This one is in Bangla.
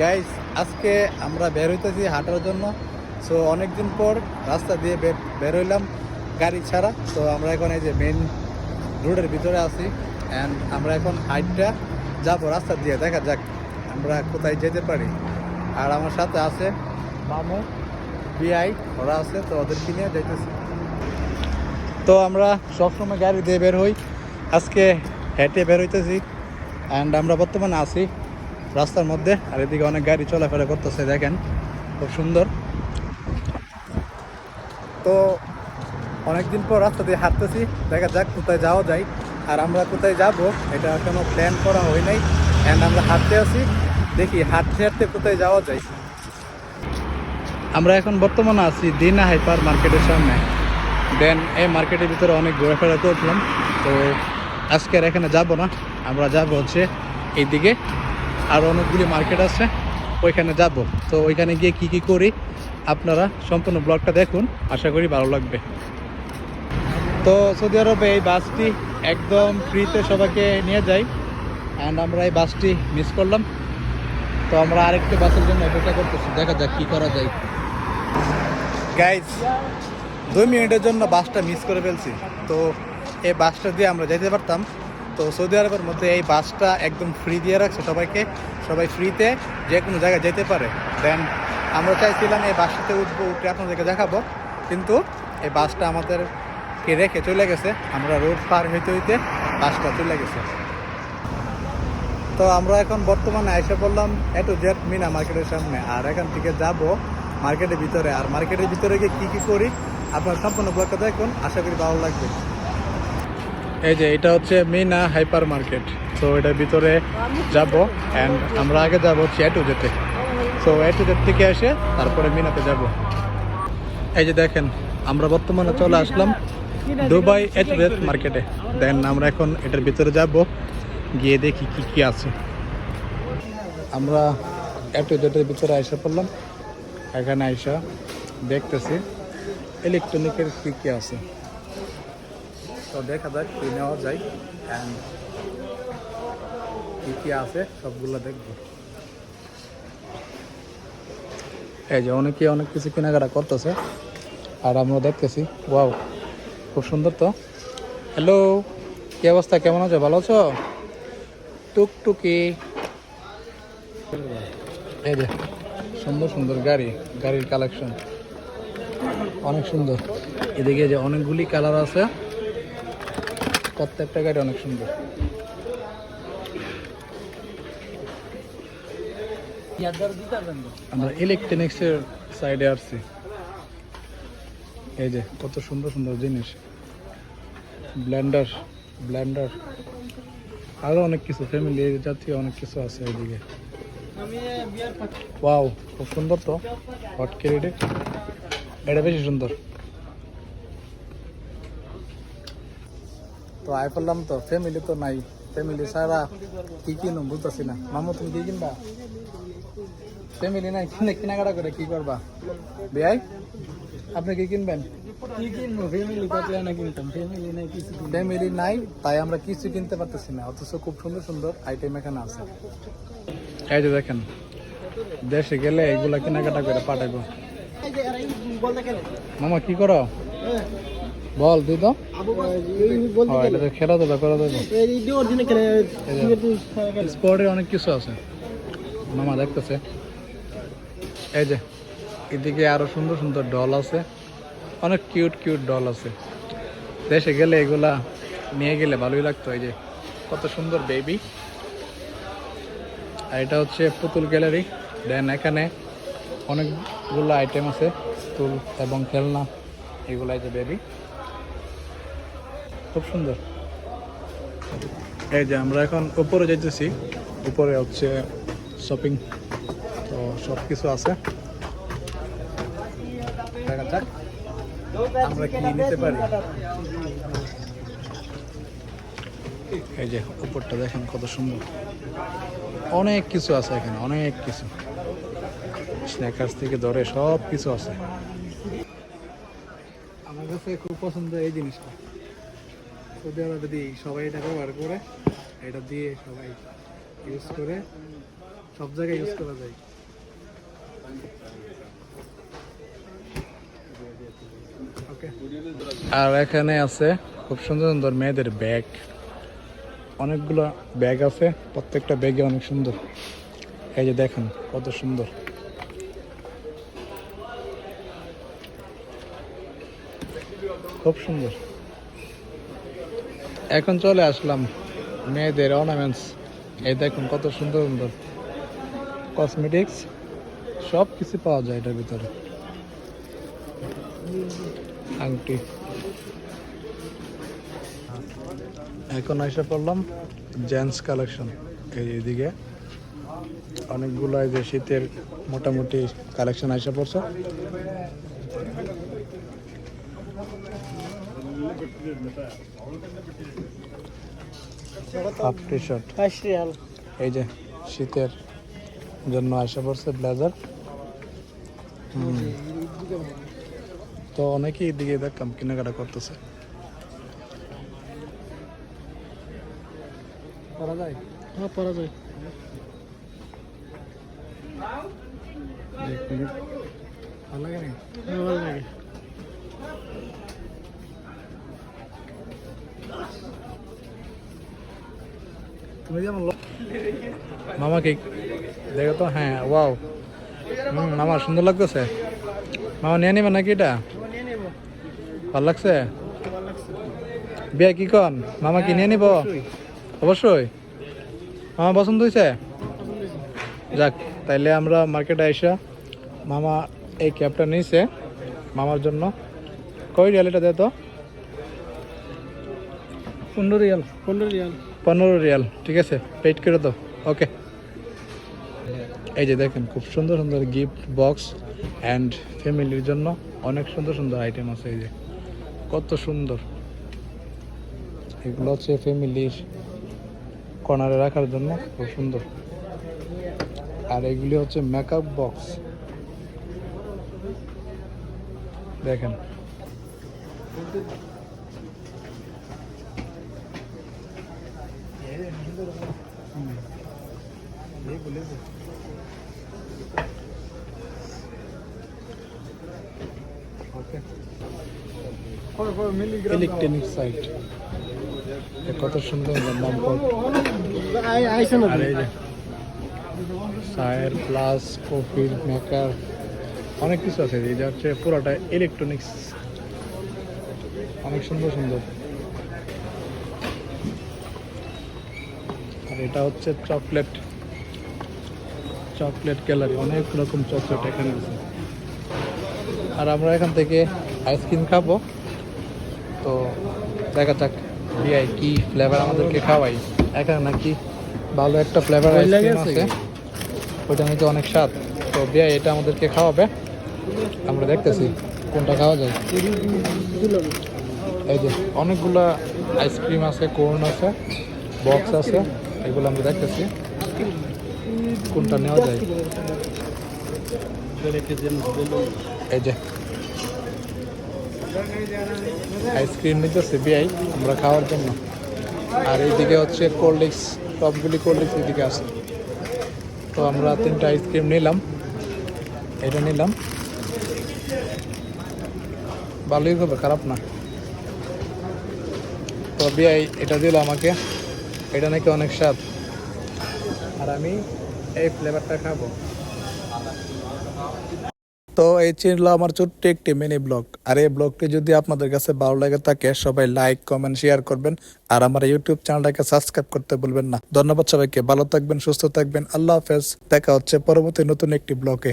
গাইস, আজকে আমরা বের হইতেছি হাঁটার জন্য। সো অনেকদিন পর রাস্তা দিয়ে বের হইলাম গাড়ি ছাড়া। তো আমরা এখন এই যে মেন রোডের ভিতরে আছি অ্যান্ড আমরা এখন হাইটটা যাবো রাস্তা দিয়ে, দেখা যাক আমরা কোথায় যেতে পারি। আর আমার সাথে আছে মামু, বিআই, ওরা আছে, তো ওদেরকে নিয়ে যাইতেছি। তো আমরা সবসময় গাড়ি দিয়ে বের হই, আজকে হেঁটে বের হইতেছি অ্যান্ড আমরা বর্তমানে আছি রাস্তার মধ্যে। আর এদিকে অনেক গাড়ি চলাফেরা করতেছে, দেখেন খুব সুন্দর। তো অনেকদিন পর রাস্তা দিয়ে হাঁটতেছি, দেখা যাক কোথায় যাওয়া যায়। আর আমরা কোথায় যাব এটা কোনো প্ল্যান করা হয় নাই, অ্যান্ড আমরা হাঁটতে আছি, দেখি হাঁটতে হাঁটতে কোথায় যাওয়া যায়। আমরা এখন বর্তমানে আছি দিনা হাইপার মার্কেটের সামনে। দেন এই মার্কেটের ভিতরে অনেক ঘোরাফেরা করলাম। তো আজকে আর এখানে যাব না, আমরা যাব হচ্ছে এইদিকে, আর অনেকগুলি মার্কেট আছে ওইখানে যাব। তো ওইখানে গিয়ে কি কি করি আপনারা সম্পূর্ণ ব্লগটা দেখুন, আশা করি ভালো লাগবে। তো সৌদি আরবে এই বাসটি একদম ফ্রিতে সবাইকে নিয়ে যায় অ্যান্ড আমরা এই বাসটি মিস করলাম। তো আমরা আরেকটি বাসের জন্য অপেক্ষা করতেছি, দেখা যাক কি করা যায়। গাইজ, 2 মিনিটের জন্য বাসটা মিস করে ফেলছি। তো এই বাসটা দিয়ে আমরা যেতে পারতাম। তো সৌদি আরবের মধ্যে এই বাসটা একদম ফ্রি দিয়ে রাখছে সবাইকে, সবাই ফ্রিতে যে কোনো জায়গায় যেতে পারে। দেন আমরা চাইছিলাম এই বাসটাতে উঠবো, উঠে আপনাদেরকে দেখাবো, কিন্তু এই বাসটা আমাদেরকে রেখে চলে গেছে। আমরা রোড পার হইতে হইতে বাসটা চলে গেছে। তো আমরা এখন বর্তমানে এসে পড়লাম A to Z মিনা মার্কেটের সামনে, আর এখান থেকে যাব মার্কেটের ভিতরে। আর মার্কেটের ভিতরে গিয়ে কী কী করি আপনার সম্পূর্ণ ব্লগটা দেখুন, আশা করি ভালো লাগবে। এই যে এটা হচ্ছে মিনা হাইপার মার্কেট। তো এটার ভিতরে যাব অ্যান্ড আমরা আগে যাব হচ্ছে A to Z এ। তো A to Z থেকে এসে তারপরে মিনাতে যাব। এই যে দেখেন আমরা বর্তমানে চলে আসলাম দুবাই A to Z মার্কেটে। দেন আমরা এখন এটার ভিতরে যাব, গিয়ে দেখি কি কি আছে। আমরা A to Z এর ভিতরে এসে পড়লাম, এখানে আইসা দেখতেছি ইলেকট্রনিকের কি কি আছে। তো দেখা যাক কি নেওয়া যায় অ্যান্ড কি কি আছে সবগুলো দেখবো। এই যে অনেকে অনেক কিছু কেনাকাটা করতেছে আর আমরা দেখতেছি। ওয়াও, খুব সুন্দর। তো হ্যালো, কি অবস্থা, কেমন আছো, ভালো আছো? টুকটুকি, এই যে সুন্দর সুন্দর গাড়ির কালেকশন অনেক সুন্দর। এদিকে যে অনেকগুলি কালার আছে, প্রত্যেকটা গাড়ি অনেক সুন্দর। আমরা ইলেকট্রনিক্সের সাইডে আসছি, এই যে কত সুন্দর সুন্দর জিনিস, ব্লেন্ডার আরো অনেক কিছু, ফ্যামিলি জাতীয় অনেক কিছু আছে এদিকে। ওয়াও, খুব সুন্দর। তো হট ক্যারিডে এটা বেশি সুন্দর। তো আয় পড়লাম, তো ফ্যামিলি তো নাই, ফ্যামিলি ছাড়া কি কিনো বুঝতেছি না। মামু তুমি কি কিনবা? ফ্যামিলি নাই, কিনে কেনাকাটা করে কি করবা? ভাই আপনি কি কিনবেন? ফ্যামিলি নাই, তাই আমরা কিছু কিনতে পারতেছি না, অথচ খুব সুন্দর সুন্দর আইটেম এখানে আছে। এই যে দেখেন, দেশে গেলে এগুলা কেনাকাটা করে পাঠাবো। মামা কি করো বল, তুই তো খেলা দেবে স্পোর্টের অনেক কিছু আছে মামা দেখতেছে। এই যে এদিকে আরো সুন্দর সুন্দর ডল আছে, অনেক কিউট ডল আছে। দেশে গেলে এগুলা নিয়ে গেলে ভালোই লাগতো। এই যে কত সুন্দর বেবি। আর এটা হচ্ছে পুতুল গ্যালারি। দেন এখানে অনেকগুলো আইটেম আছে, পুতুল এবং খেলনা, এগুলো এই যে বেবি, খুব সুন্দর। এই যে আমরা এখন উপরে যাইতেছি, উপরে হচ্ছে শপিং, তো সব কিছু আছে, দেখা যাক আমরা কি নিতে পারি। এই যে উপরটা দেখেন কত সুন্দর, অনেক কিছু আছে এখানে, অনেক কিছু, স্ন্যাকার্স থেকে ধরে সব কিছু আছে। আমার কাছে খুব পছন্দ এই জিনিসটা, সৌদি আরবে সবাই এটা ব্যবহার করে, এটা দিয়ে সবাই ইউজ করে সব জায়গায় ইউজ করা যায়। ওকে, আর এখানে আছে খুব সুন্দর সুন্দর মেয়েদের ব্যাগ, অনেকগুলো ব্যাগ আছে, প্রত্যেকটা ব্যাগে অনেক সুন্দর। এই যে দেখেন কত সুন্দর, খুব সুন্দর। এখন চলে আসলাম মেয়েদের অর্নামেন্টস। এই দেখুন কত সুন্দর সুন্দর কসমেটিক্স, সব কিছু পাওয়া যায় এটার ভিতরে। আংটি। এখন এসে পড়লাম জেন্টস কালেকশন। এইদিকে অনেকগুলো এই যে শীতের মোটামুটি কালেকশন এসে পড়ছে। হাফ টি শার্ট, এই যে শীতের জন্য এসে পড়ছে ব্লেজার। তো অনেকেই এদিকে দেখলাম কেনাকাটা করতেছে। পরা যায়? হ্যাঁ, পরা যায়। ভালো লাগে না? হ্যাঁ, ভালো লাগে। তুমি যেমন মামা কি দেখো তো, হ্যাঁ ওয়াও, মামা সুন্দর লাগতেছে। মামা নিয়ে নিবেন নাকি এটা? ভালো লাগছে? বিয়া কি কন, মামা কি নিয়ে নিব? অবশ্যই। মামা পছন্দ হয়েছে? যাক, তাইলে আমরা মার্কেটে আইসা মামা এই ক্যাবটা নিয়েছে মামার জন্য। কই রিয়াল এটা দে তো? 15 রিয়াল। 15 রিয়াল, ঠিক আছে, পেড করে দাও। ওকে। এই যে দেখেন খুব সুন্দর সুন্দর গিফট বক্স অ্যান্ড ফ্যামিলির জন্য অনেক সুন্দর সুন্দর আইটেম আছে। এই যে কত সুন্দর, এগুলো হচ্ছে ফ্যামিলির কর্নারে রাখার জন্য, খুব সুন্দর। আর এগুলি হচ্ছে মেকআপ বক্স, দেখেন। ইলেকট্রনিক সাইট, কত সুন্দর নাম। আর এই যে চায়ের প্লাস কফির মেকার, অনেক কিছু আছে। এই যে হচ্ছে পুরোটা ইলেকট্রনিক্স, অনেক সুন্দর সুন্দর। আর এটা হচ্ছে চকলেট গ্যালারি, অনেক রকম চকলেট এখানে আছে। আর আমরা এখান থেকে আইসক্রিম খাবো, তো দেখা যাক বিআই কি ফ্লেভার আমাদেরকে খাওয়াই। এখানে নাকি ভালো একটা ফ্লেভার আইসক্রিম আছে, ওইটা নাকি অনেক স্বাদ। তো বিআই এটা আমাদেরকে খাওয়াবে, আমরা দেখতেছি কোনটা খাওয়া যায়। এই যে অনেকগুলা আইসক্রিম আছে, কোন আছে, বক্স আছে, এগুলো আমরা দেখতেছি কোনটা নেওয়া যায়। এই যে আইসক্রিম নিতেছে বিআই আমরা খাওয়ার জন্য। আর এইদিকে হচ্ছে কোল্ড ড্রিঙ্কস, সবগুলি কোল্ড ড্রিঙ্কস এদিকে আছে। তো আমরা 3টা আইসক্রিম নিলাম, এটা নিলাম, ভালোই হবে, খারাপ না। তো বিআই এটা দিল আমাকে, এটা নাকি অনেক স্বাদ, আর আমি এই ফ্লেভারটা খাবো। তো এই ছিল আমার ছোট্ট একটি মিনি ব্লগ। আর এই ব্লগটি যদি আপনাদের কাছে ভালো লাগে থাকে, সবাই লাইক কমেন্ট শেয়ার করবেন। আর আমার ইউটিউব চ্যানেলটাকে সাবস্ক্রাইব করতে ভুলবেন না। ধন্যবাদ সবাইকে, ভালো থাকবেন, সুস্থ থাকবেন, আল্লাহ হাফেজ। দেখা হচ্ছে পরবর্তী নতুন একটি ব্লগে।